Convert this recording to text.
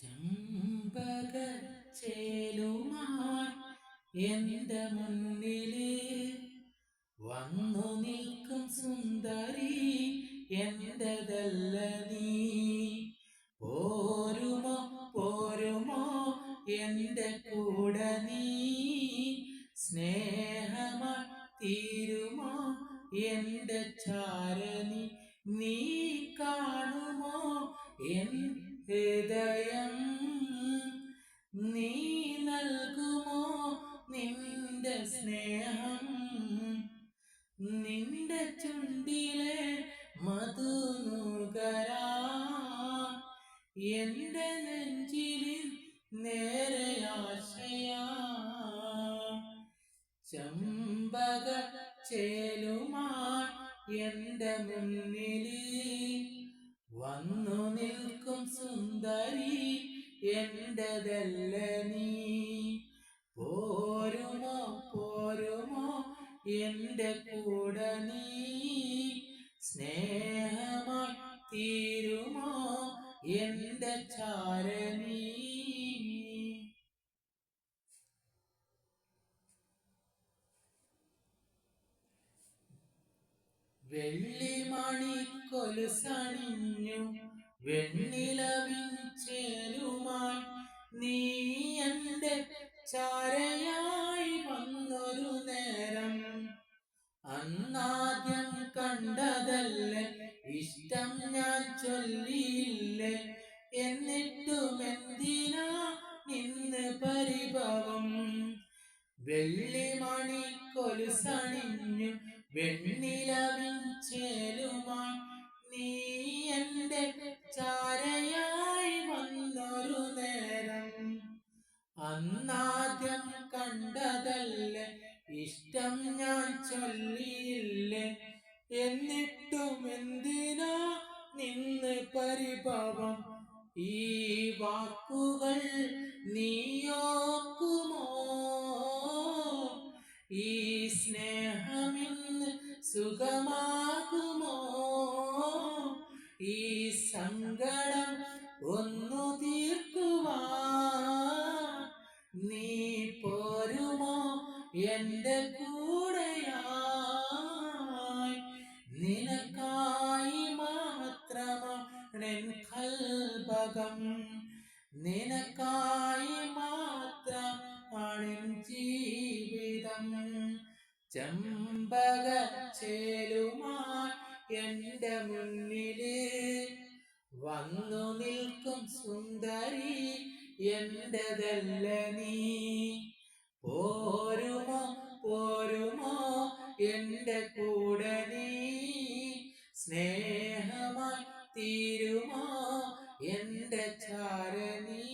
ചെമ്പകച്ചേലുമായി എന്റെ മുന്നില് വന്നു നിൽക്കും സുന്ദരി എന്റെതല്ല നീ. പോരുമോ പോരുമോ എന്റെ കൂടെ നീ, സ്നേഹമായി തീരുമോ എന്റെ ചാരണി. നീ കാണുമോ എൻ ഹൃദയം, നീ നൽകുമോ നിന്റെ സ്നേഹം. നിന്റെ ചുണ്ടിലെ മധുനുകരാ എന്റെ നെഞ്ചിലിൽ നേരെ ആശയാ. ചെമ്പകച്ചേലുമായി എന്റെ മുന്നില് വന്നു നിൽക്കും സുന്ദരി എന്റെതല്ല നീ. പോരുമോ പോരുമോ എന്റെ കൂടെ നീ, സ്നേഹമായി തീരുമോ എന്റെ ചാരണി. വെള്ളിമണിക്കൊലുസണിഞ്ഞു വെണ്ണിലവിൻ ചേലുമായി നീ എന്റെ ചാരയായി വന്നൊരു നേരം. അന്നാദ്യം കണ്ടതല്ലേ ഇഷ്ടം ഞാൻ ചൊല്ലിയില്ലേ, എന്നിട്ടും എന്തിനാ നിന്ന് പരിഭവം. വെള്ളിമണിക്കൊലുസണിഞ്ഞു വെണ്ണിലവിൻ ചേലുമായി നീ എന്റെ ചാരയായി വന്നൊരു നേരം. അന്നാദ്യം കണ്ടതല്ലേ ഇഷ്ടം ഞാൻ ചൊല്ലിയില്ലേ, എന്നിട്ടും എന്തിനാ നിന്ന് പരിഭവം. ഈ വാക്കുകൾ നീയോക്കുമോ, ഈ സ്നേഹമിന്ന് സുഖമാകുമോ. ഈ സങ്കടം ഒന്നു തീർക്കുവാൻ നീ പോരുമോ എന്റെ കൂടെയായി. നിനക്കായി മാത്രമാണെൻ കൽബകം, നിനക്കായി മാത്രമാണെൻ ജീവിതം. ചെമ്പകച്ചേലുമായി എന്റെ മുന്നില് വന്നു നിൽക്കും സുന്ദരി എന്റെതല്ല നീ. പോരുമോ പോരുമോ എന്റെ കൂടെ നീ, സ്നേഹമായി തീരുമോ എന്റെ ചാരണി.